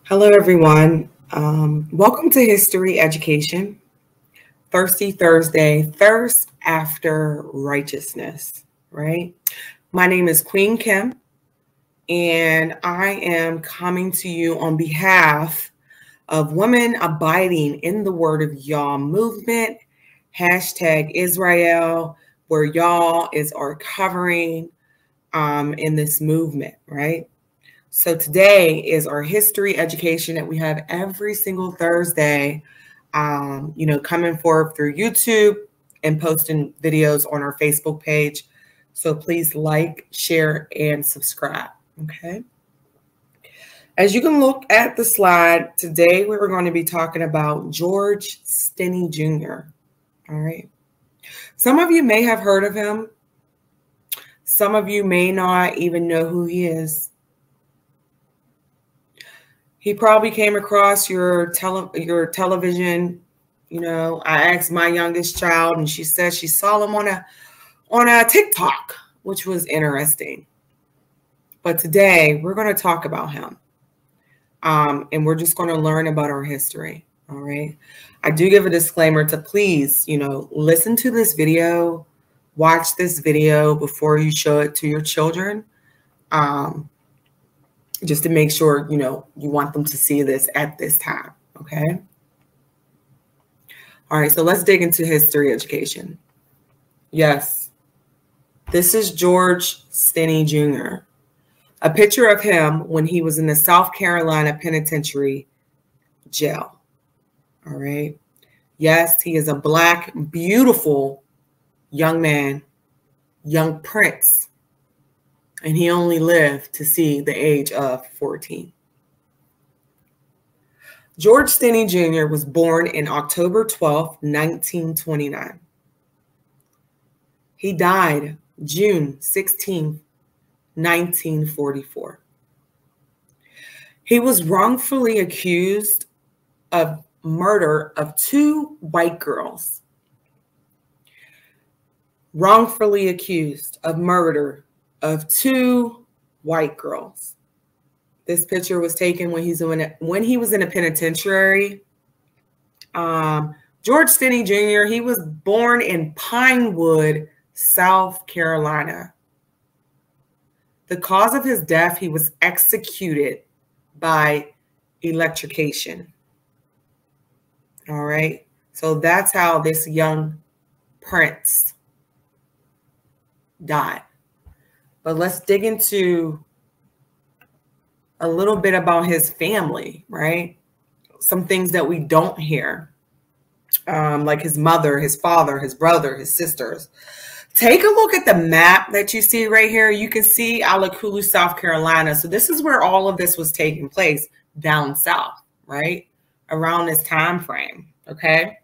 Hello, everyone. Welcome to History Education. Thirsty Thursday, thirst after righteousness, right? My name is Queen Kim, and I am coming to you on behalf of Women Abiding in the Word of Yah movement, hashtag Israel, where Yah is our covering in this movement, right? So today is our history education that we have every single Thursday, coming forward through YouTube and posting videos on our Facebook page. So please like, share, and subscribe, okay? As you can look at the slide, today we were going to be talking about George Stinney Jr., all right? Some of you may have heard of him. Some of you may not even know who he is. He probably came across your television. I asked my youngest child, and she said she saw him on a TikTok, which was interesting. But today we're going to talk about him, and we're just going to learn about our history. All right. I do give a disclaimer to please, listen to this video, watch this video before you show it to your children. Just to make sure, you want them to see this at this time, okay? All right, so let's dig into history education. Yes, this is George Stinney Jr., a picture of him when he was in the South Carolina Penitentiary jail, all right? Yes, he is a Black, beautiful young man, young prince, and he only lived to see the age of 14. George Stinney Jr. was born in October 12, 1929. He died June 16, 1944. He was wrongfully accused of murder of two white girls. Wrongfully accused of murder of two white girls. This picture was taken when he was in a penitentiary. George Stinney Jr., he was born in Pinewood, South Carolina. The cause of his death, he was executed by electrocution. All right. So that's how this young prince died. But let's dig into a little bit about his family, right? Some things that we don't hear, like his mother, his father, his brother, his sisters. Take a look at the map that you see right here. You can see Alakulu, South Carolina. So this is where all of this was taking place, down south, right? Around this time frame, okay?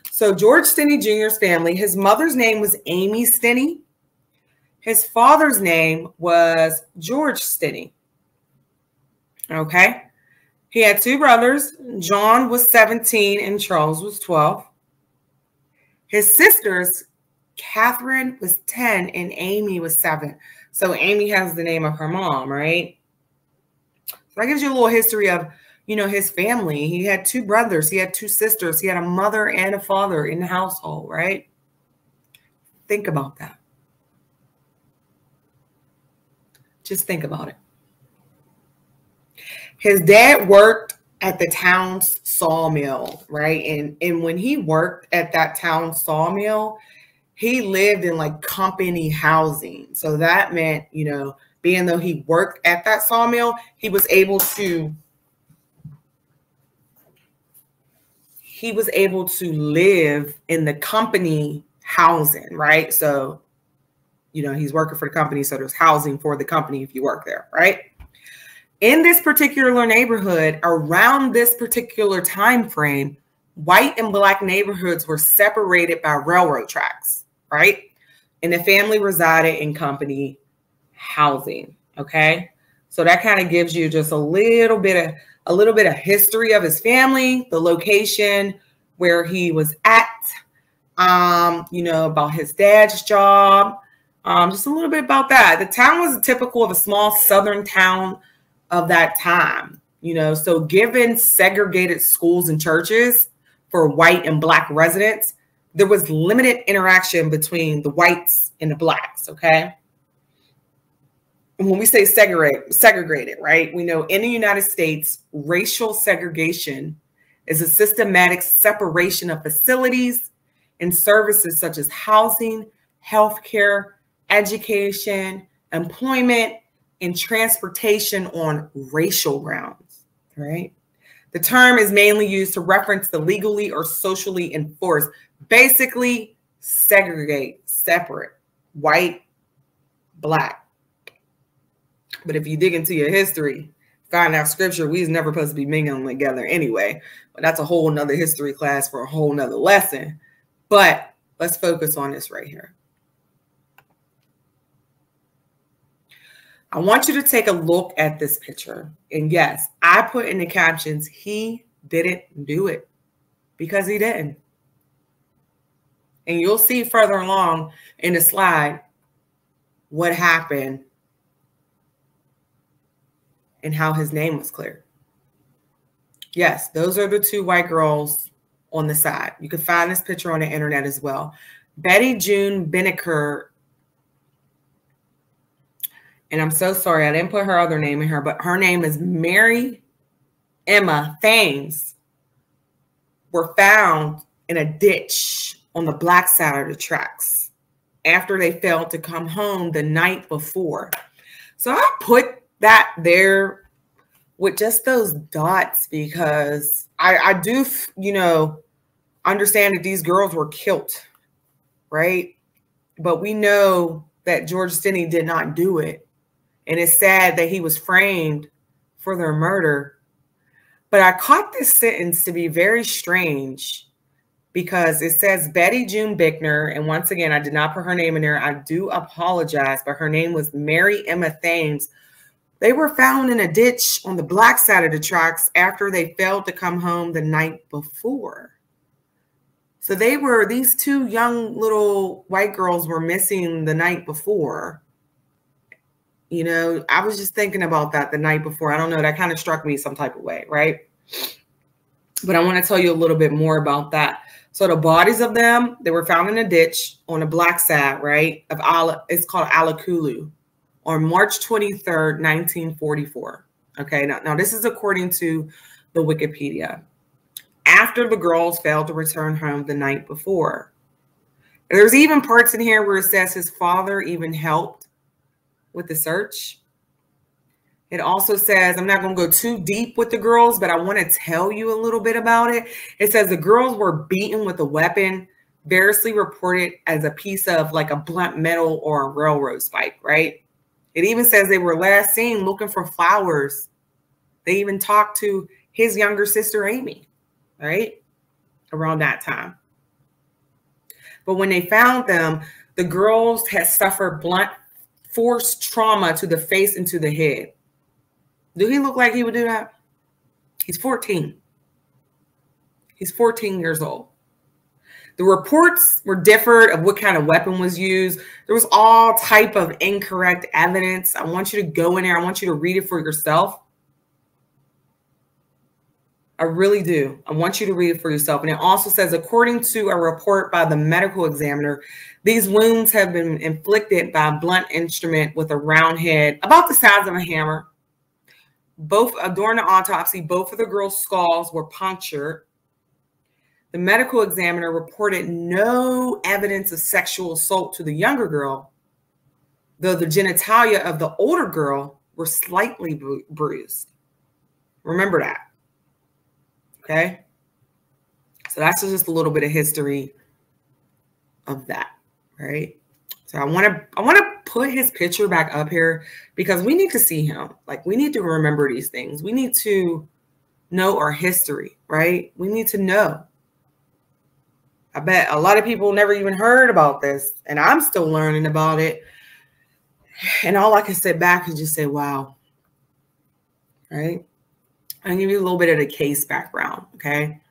So George Stinney Jr.'s family, his mother's name was Amy Stinney. His father's name was George Stinney. Okay. He had two brothers. John was 17 and Charles was 12. His sisters, Catherine was 10 and Amy was 7. So Amy has the name of her mom, right? So that gives you a little history of, his family. He had two brothers. He had two sisters. He had a mother and a father in the household, right? Think about that. Just think about it. His dad worked at the town's sawmill, right? And when he worked at that town sawmill, he lived in like company housing. So that meant, being though he worked at that sawmill, he was able to live in the company housing, right? So he's working for the company, so there's housing for the company if you work there, right? In this particular neighborhood, around this particular time frame, white and Black neighborhoods were separated by railroad tracks, right? And the family resided in company housing, okay? So that kind of gives you just a little bit of history of his family, the location where he was at, about his dad's job. Just a little bit about that. The town was typical of a small southern town of that time. So given segregated schools and churches for white and black residents, there was limited interaction between the whites and the blacks, okay? And when we say segregated, right, we know in the United States, racial segregation is a systematic separation of facilities and services such as housing, healthcare, education, employment, and transportation on racial grounds, right? The term is mainly used to reference the legally or socially enforced, basically segregate, separate, white, black. But if you dig into your history, find out scripture, we was never supposed to be mingling together anyway. But that's a whole nother history class for a whole nother lesson. But let's focus on this right here. I want you to take a look at this picture. And yes, I put in the captions, he didn't do it, because he didn't. And you'll see further along in the slide what happened and how his name was cleared. Yes, those are the two white girls on the side. You can find this picture on the internet as well. Betty June Binnicker. And I'm so sorry, I didn't put her other name in here, but her name is Mary Emma Thames, were found in a ditch on the black side of the tracks after they failed to come home the night before. So I put that there with just those dots because I do, understand that these girls were killed, right? But we know that George Stinney did not do it. And it's sad that he was framed for their murder. But I caught this sentence to be very strange because it says Betty June Bickner. And once again, I did not put her name in there. I do apologize, but her name was Mary Emma Thames. They were found in a ditch on the black side of the tracks after they failed to come home the night before. So these two young little white girls were missing the night before. I was just thinking about that the night before. I don't know. That kind of struck me some type of way, right? But I want to tell you a little bit more about that. So the bodies of them, they were found in a ditch on the black side, right? It's called Alakulu on March 23rd, 1944. Okay, now this is according to the Wikipedia. After the girls failed to return home the night before. There's even parts in here where it says his father even helped with the search. It also says, I'm not going to go too deep with the girls, but I want to tell you a little bit about it. It says the girls were beaten with a weapon, variously reported as a piece of like a blunt metal or a railroad spike, right? It even says they were last seen looking for flowers. They even talked to his younger sister, Amy, right? Around that time. But when they found them, the girls had suffered blunt force trauma to the face and to the head. Do he look like he would do that? He's 14. He's 14 years old. The reports were differed of what kind of weapon was used. There was all type of incorrect evidence. I want you to go in there. I want you to read it for yourself. I really do. I want you to read it for yourself. And it also says, according to a report by the medical examiner, these wounds have been inflicted by a blunt instrument with a round head about the size of a hammer. During the autopsy, both of the girls' skulls were punctured. The medical examiner reported no evidence of sexual assault to the younger girl, though the genitalia of the older girl were slightly bruised. Remember that. Okay, so that's just a little bit of history of that, right? So I want to put his picture back up here because we need to see him. Like, we need to remember these things. We need to know our history, right? We need to know. I bet a lot of people never even heard about this, and I'm still learning about it. And all I can sit back and just say, wow, right? I'll give you a little bit of the case background, okay?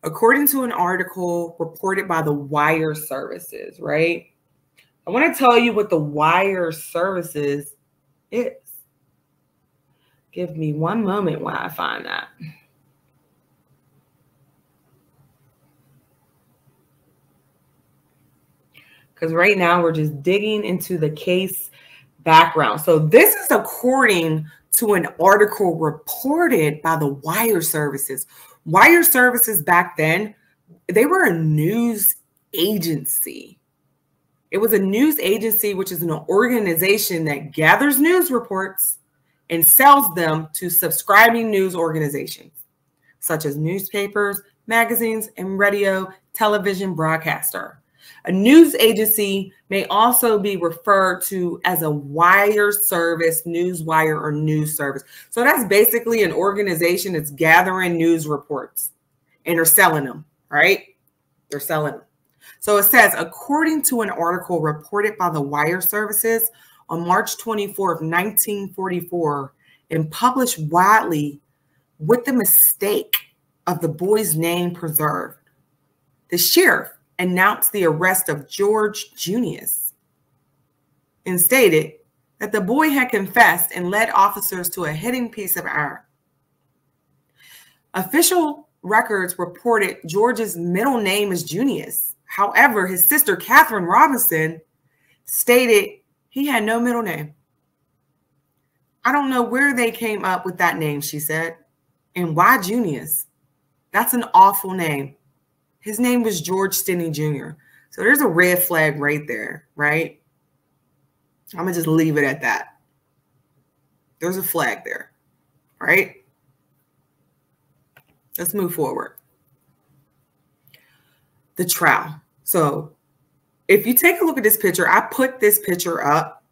According to an article reported by the Wire Services, right? I want to tell you what the Wire Services is. Give me one moment while I find that. Because right now we're just digging into the case background. So this is according to an article reported by the wire services. Wire services back then, they were a news agency. It was a news agency, which is an organization that gathers news reports and sells them to subscribing news organizations, such as newspapers, magazines, and radio, television broadcaster. A news agency may also be referred to as a wire service, news wire, or news service. So that's basically an organization that's gathering news reports and are selling them, right? They're selling them. So it says, according to an article reported by the wire services on March 24th, 1944, and published widely with the mistake of the boy's name preserved, the sheriff announced the arrest of George Stinney and stated that the boy had confessed and led officers to a hidden piece of iron. Official records reported George's middle name as Junius. However, his sister, Catherine Robinson, stated he had no middle name. I don't know where they came up with that name, she said. And why Junius? That's an awful name. His name was George Stinney Jr. So there's a red flag right there, right? I'm going to just leave it at that. There's a flag there, right? Let's move forward. The trial. So if you take a look at this picture, I put this picture up,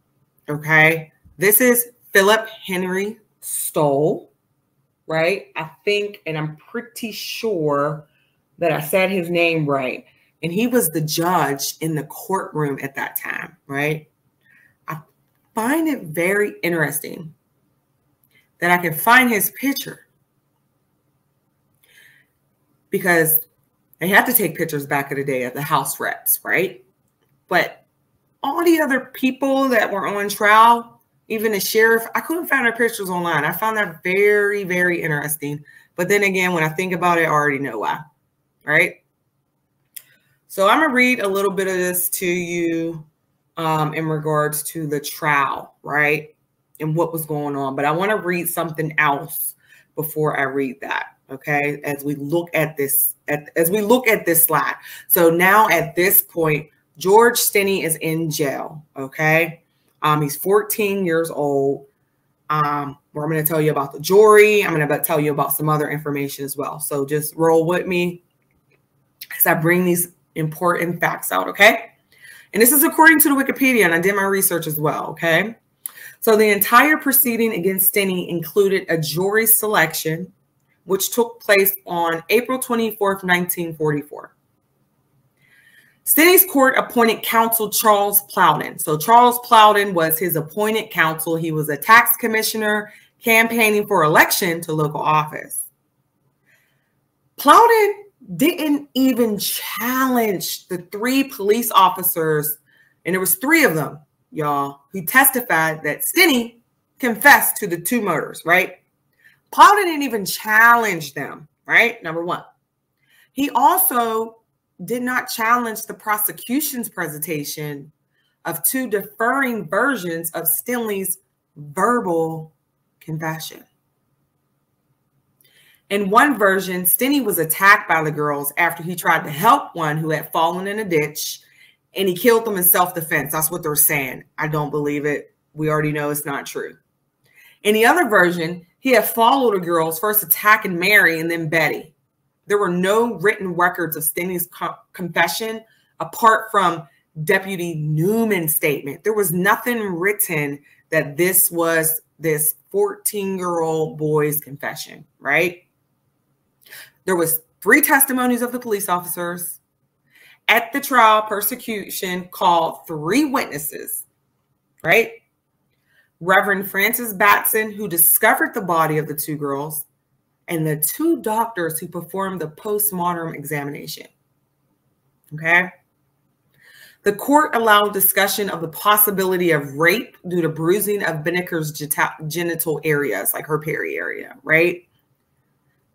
okay? This is Philip Henry Stoll, right? I think, and I'm pretty sure that I said his name right. And he was the judge in the courtroom at that time, right? I find it very interesting that I can find his picture because they had to take pictures back in the day of the House reps, right? But all the other people that were on trial, even the sheriff, I couldn't find their pictures online. I found that very, very interesting. But then again, when I think about it, I already know why. Right. So I'm going to read a little bit of this to you in regards to the trial, right? And what was going on. But I want to read something else before I read that. Okay. As we look at this, this slide. So now at this point, George Stinney is in jail. Okay. He's 14 years old. Where I'm going to tell you about the jury. I'm going to tell you about some other information as well. So just roll with me as I bring these important facts out, okay? And this is according to the Wikipedia, and I did my research as well, okay? So the entire proceeding against Stinney included a jury selection, which took place on April 24th, 1944. Stinney's court appointed counsel Charles Plowden. So Charles Plowden was his appointed counsel. He was a tax commissioner campaigning for election to local office. Plowden didn't even challenge the 3 police officers, and there was 3 of them, y'all, who testified that Stinney confessed to the 2 murders, right? Plowden didn't even challenge them, right? Number 1. He also did not challenge the prosecution's presentation of 2 differing versions of Stinney's verbal confession. In one version, Stinney was attacked by the girls after he tried to help one who had fallen in a ditch, and he killed them in self-defense. That's what they're saying. I don't believe it. We already know it's not true. In the other version, he had followed the girls, first attacking Mary and then Betty. There were no written records of Stinney's confession apart from Deputy Newman's statement. There was nothing written that this was this 14-year-old boy's confession, right? There was 3 testimonies of the police officers. At the trial, prosecution called 3 witnesses, right? Reverend Francis Batson, who discovered the body of the 2 girls, and the 2 doctors who performed the postmortem examination. Okay. The court allowed discussion of the possibility of rape due to bruising of Binnicker's genital areas, like her peri area, right?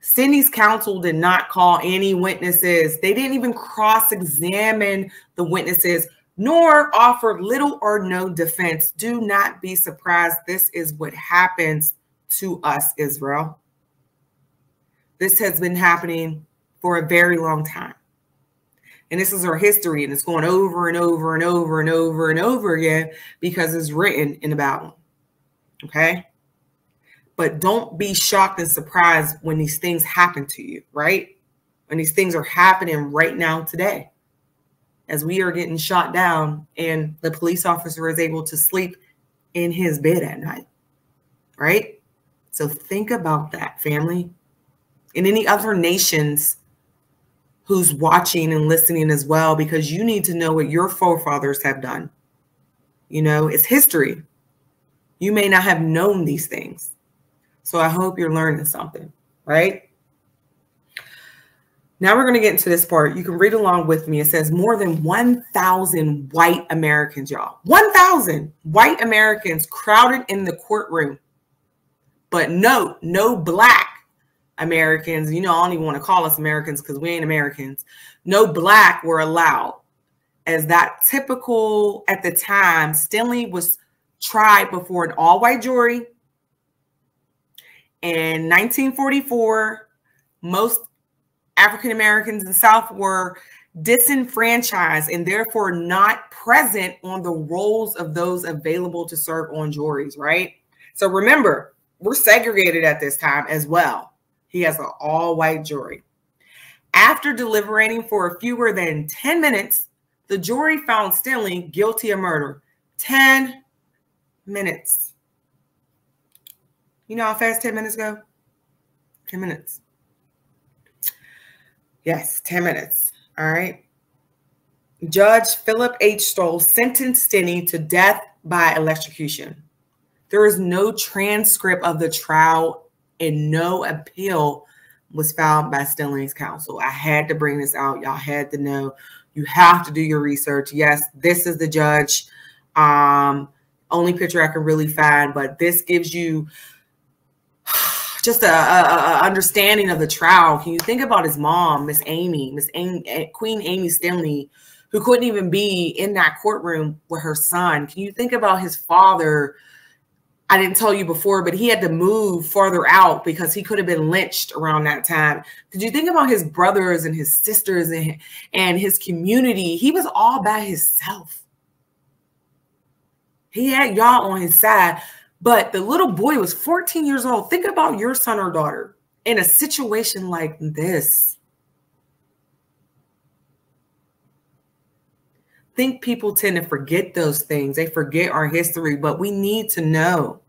Stinney's counsel did not call any witnesses. They didn't even cross-examine the witnesses, nor offer little or no defense. Do not be surprised. This is what happens to us, Israel. This has been happening for a very long time. And this is our history, and it's going over and over and over and over and over again because it's written in the Bible. Okay? But don't be shocked and surprised when these things happen to you, right? When these things are happening right now today, as we are getting shot down and the police officer is able to sleep in his bed at night, right? So think about that, family. And any other nations who's watching and listening as well, because you need to know what your forefathers have done. You know, it's history. You may not have known these things. So I hope you're learning something, right? Now we're going to get into this part. You can read along with me. It says more than 1,000 white Americans, y'all. 1,000 white Americans crowded in the courtroom. But no black Americans. You know, I don't even want to call us Americans because we ain't Americans. No black were allowed. As that typical at the time, Stinney was tried before an all-white jury. In 1944, most African Americans in the South were disenfranchised and therefore not present on the rolls of those available to serve on juries, right? So remember, we're segregated at this time as well. He has an all-white jury. After deliberating for fewer than 10 minutes, the jury found Stinney guilty of murder. 10 minutes. You know how fast 10 minutes go? 10 minutes. Yes, 10 minutes. All right. Judge Philip H. Stoll sentenced Stinney to death by electrocution. There is no transcript of the trial and no appeal was found by Stinney's counsel. I had to bring this out. Y'all had to know. You have to do your research. Yes, this is the judge. Only picture I can really find, but this gives you just a understanding of the trial. Can you think about his mom, Queen Amy Stinney, who couldn't even be in that courtroom with her son? Can you think about his father? I didn't tell you before, but he had to move farther out because he could have been lynched around that time. Did you think about his brothers and his sisters and his community? He was all by himself. He had y'all on his side, but the little boy was 14 years old. Think about your son or daughter in a situation like this. I think people tend to forget those things. They forget our history, but we need to know.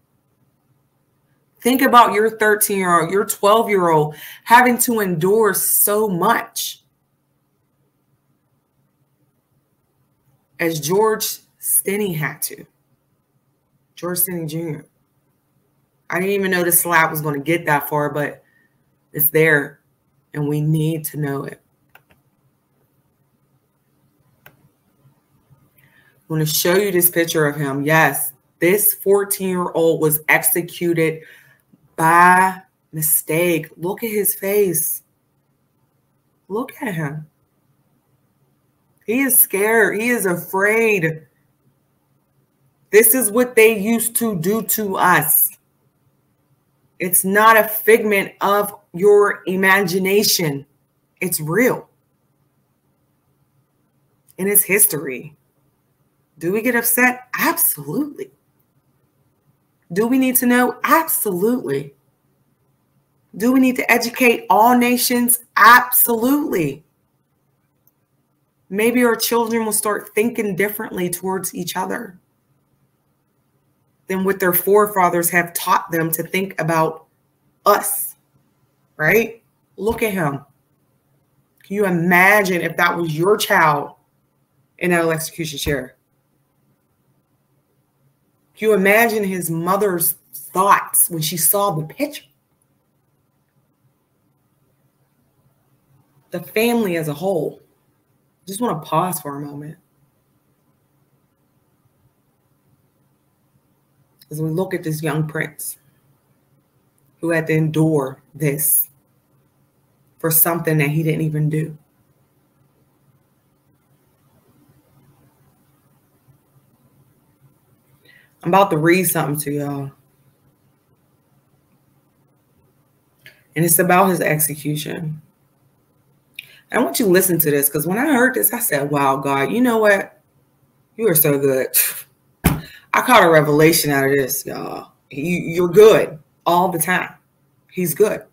Think about your 13-year-old, your 12-year-old having to endure so much. As George Stinney had to. George Stinney Jr. I didn't even know the slap was going to get that far, but it's there, and we need to know it. I'm going to show you this picture of him. Yes, this 14-year-old was executed by mistake. Look at his face. Look at him. He is scared. He is afraid. This is what they used to do to us. It's not a figment of your imagination. It's real. And it's history. Do we get upset? Absolutely. Do we need to know? Absolutely. Do we need to educate all nations? Absolutely. Maybe our children will start thinking differently towards each other than what their forefathers have taught them to think about us, right? Look at him. Can you imagine if that was your child in that execution chair? Can you imagine his mother's thoughts when she saw the picture? The family as a whole. Just want to pause for a moment. as we look at this young prince who had to endure this for something that he didn't even do. I'm about to read something to y'all. And it's about his execution. I want you to listen to this, because when I heard this, I said, wow, God, you know what? You are so good. I caught a revelation out of this, y'all. You're good all the time. He's good.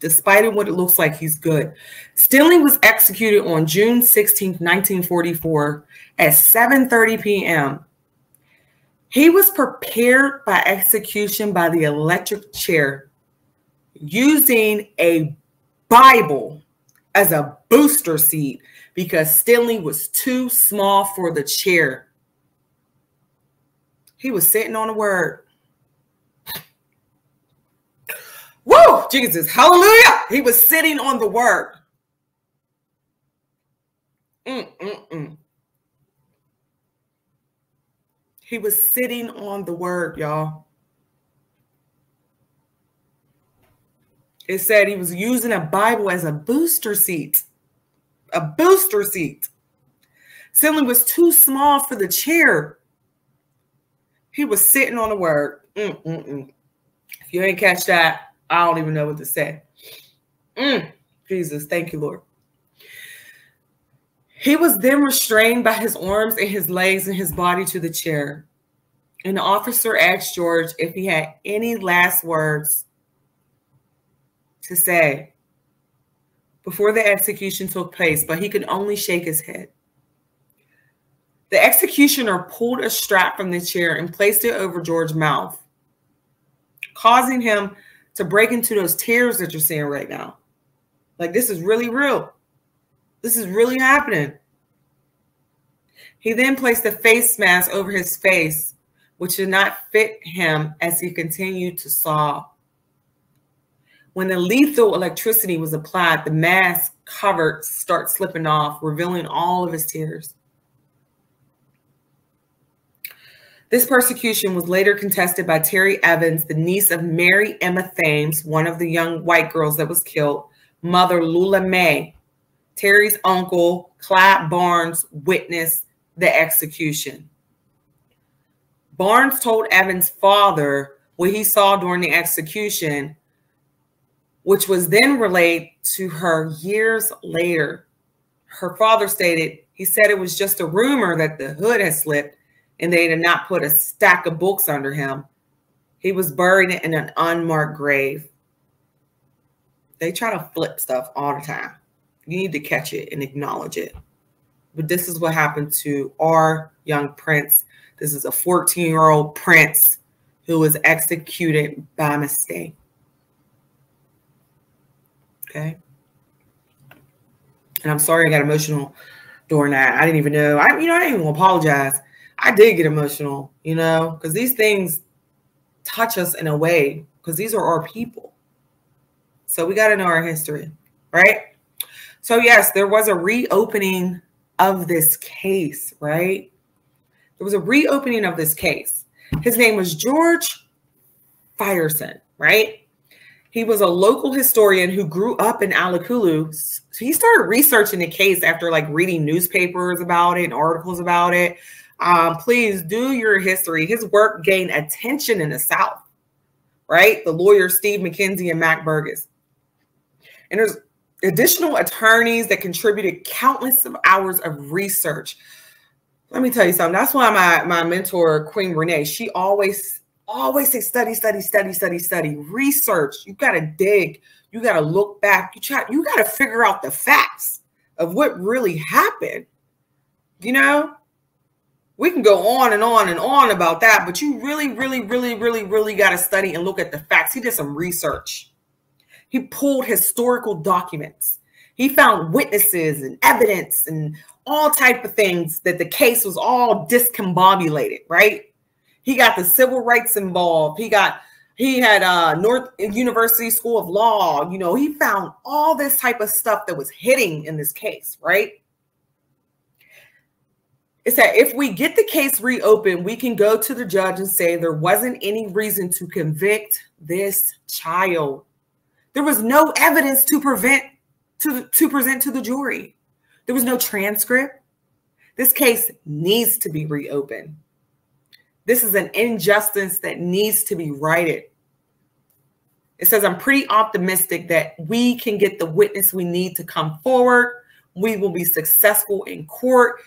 Despite what it looks like, he's good. Stinney was executed on June 16, 1944 at 7:30 p.m. He was prepared by execution by the electric chair using a Bible as a booster seat because Stinney was too small for the chair. He was sitting on the word. Woo! Jesus, hallelujah! He was sitting on the word. He was sitting on the word, y'all. It said he was using a Bible as a booster seat. A booster seat. Stinney was too small for the chair. He was sitting on the word. If you ain't catch that, I don't even know what to say. Jesus, thank you, Lord. He was then restrained by his arms and his legs and his body to the chair. And the officer asked George if he had any last words to say before the execution took place, but he could only shake his head. The executioner pulled a strap from the chair and placed it over George's mouth, causing him to break into those tears that you're seeing right now. Like, this is really real. This is really happening. He then placed a face mask over his face, which did not fit him as he continued to sob. When the lethal electricity was applied, the mask cover started slipping off, revealing all of his tears. This persecution was later contested by Terry Evans, the niece of Mary Emma Thames, one of the young white girls that was killed, mother Lula Mae. Terry's uncle, Clyde Barnes, witnessed the execution. Barnes told Evans' father what he saw during the execution, which was then relayed to her years later. Her father stated, he said it was just a rumor that the hood had slipped and they did not put a stack of books under him. He was buried in an unmarked grave. They try to flip stuff all the time. You need to catch it and acknowledge it. But this is what happened to our young prince. This is a 14-year-old prince who was executed by mistake. Okay. And I'm sorry I got emotional during that. I didn't even know. I didn't even apologize. I did get emotional, because these things touch us in a way, because these are our people. So we got to know our history, right? So yes, there was a reopening of this case, right? There was a reopening of this case. His name was George Stinney, right? He was a local historian who grew up in Alikulu. So he started researching the case after reading newspapers about it and articles about it. Please do your history. His work gained attention in the South, right? The lawyers Steve McKenzie and Mac Burgess. And there's additional attorneys that contributed countless of hours of research. Let me tell you something. That's why my mentor, Queen Renee, she always say study, research. You got to dig. You got to look back. You got to figure out the facts of what really happened. We can go on and on and on about that, but you really got to study and look at the facts. He did some research. He pulled historical documents. He found witnesses and evidence and all type of things that the case was all discombobulated, right? He got the civil rights involved. He had North University School of Law. He found all this type of stuff that was hitting in this case, right? It said, if we get the case reopened, we can go to the judge and say there wasn't any reason to convict this child. There was no evidence to present to the jury. There was no transcript. This case needs to be reopened. This is an injustice that needs to be righted. It says, I'm pretty optimistic that we can get the witness we need to come forward. We will be successful in court.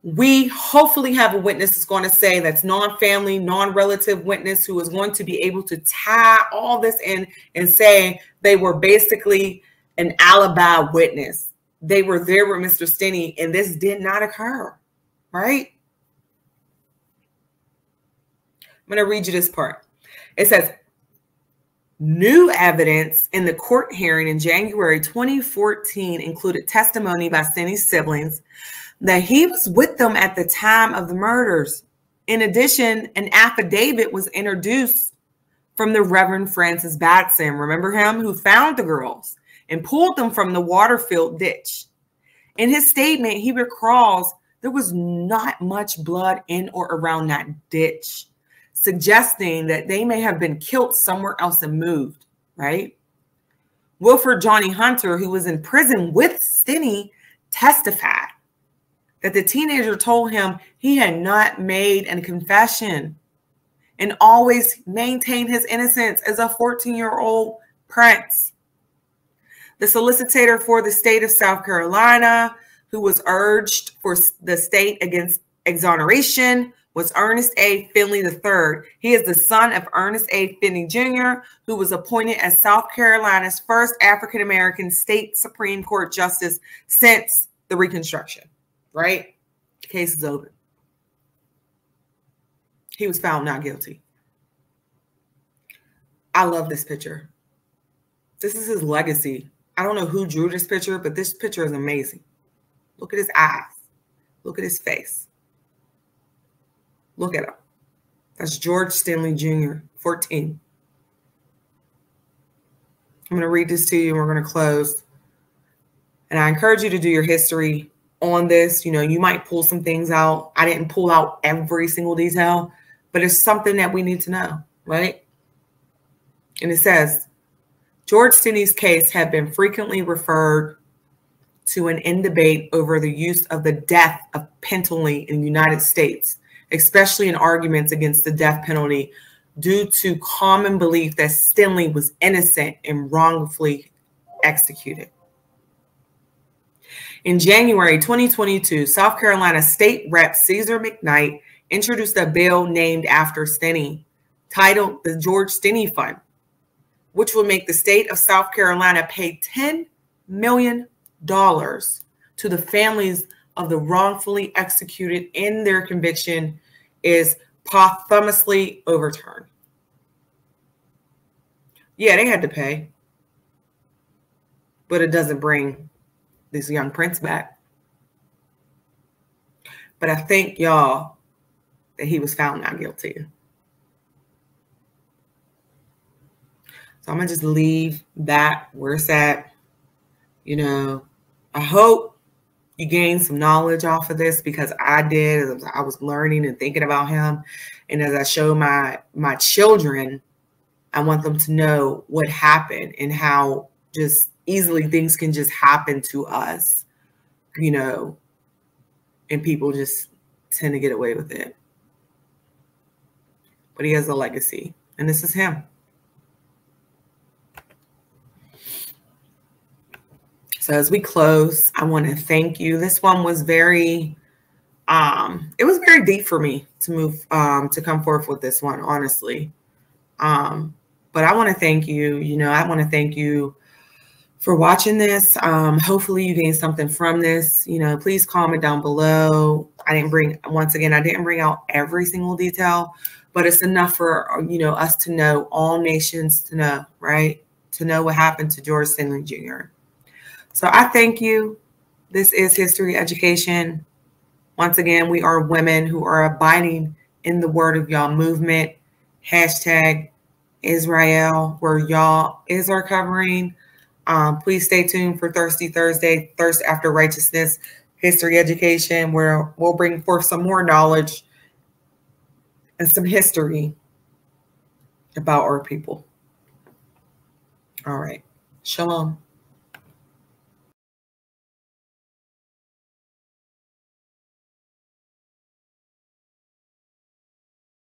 We hopefully have a witness that's going to say that's non-family, non-relative witness who is going to be able to tie all this in and say they were basically an alibi witness. They were there with Mr. Stinney and this did not occur, right? I'm going to read you this part. It says, new evidence in the court hearing in January 2014 included testimony by Stinney's siblings that he was with them at the time of the murders. In addition, an affidavit was introduced from the Reverend Francis Batson, remember him, who found the girls and pulled them from the water-filled ditch. In his statement, he recalls there was not much blood in or around that ditch, suggesting that they may have been killed somewhere else and moved, right? Wilford Johnny Hunter, who was in prison with Stinney, testified that the teenager told him he had not made a confession and always maintained his innocence as a 14-year-old prince. The solicitor for the state of South Carolina, who was urged for the state against exoneration, was Ernest A. Finley III. He is the son of Ernest A. Stinney Jr., who was appointed as South Carolina's first African-American state Supreme Court justice since the Reconstruction. Right? The case is open. He was found not guilty. I love this picture. This is his legacy. I don't know who drew this picture, but this picture is amazing. Look at his eyes. Look at his face. Look at him. That's George Stinney Jr., 14. I'm going to read this to you and we're going to close. And I encourage you to do your history on this. You know, you might pull some things out. I didn't pull out every single detail, but it's something that we need to know, right? And it says, George Stinney's case had been frequently referred to and in debate over the use of the death of penalty in the United States, especially in arguments against the death penalty due to common belief that Stinney was innocent and wrongfully executed. In January 2022, South Carolina State Rep Caesar McKnight introduced a bill named after Stinney, titled the George Stinney Fund, which would make the state of South Carolina pay $10 million to the families of the wrongfully executed in their conviction is posthumously overturned. Yeah, they had to pay, but it doesn't bring this young prince back. But I thank y'all that he was found not guilty. So I'm going to just leave that where it's at. You know, I hope you gain some knowledge off of this, because I did. As I was learning and thinking about him. And as I show my children, I want them to know what happened and how just easily things can just happen to us, you know, and people just tend to get away with it. But he has a legacy, and this is him. So as we close, I want to thank you. This one was very, it was very deep for me to move, to come forth with this one, honestly. But I want to thank you. You know, I want to thank you for watching this. Hopefully you gained something from this. You know, please comment down below. I didn't bring out every single detail, but it's enough for, you know, us to know, all nations to know, right? To know what happened to George Stinney Jr. So I thank you. This is History Education. Once again, we are women who are abiding in the word of y'all movement. Hashtag Israel, where y'all is our covering. Please stay tuned for Thirsty Thursday, Thirst After Righteousness. history education, where we'll bring forth some more knowledge and some history about our people. All right. Shalom.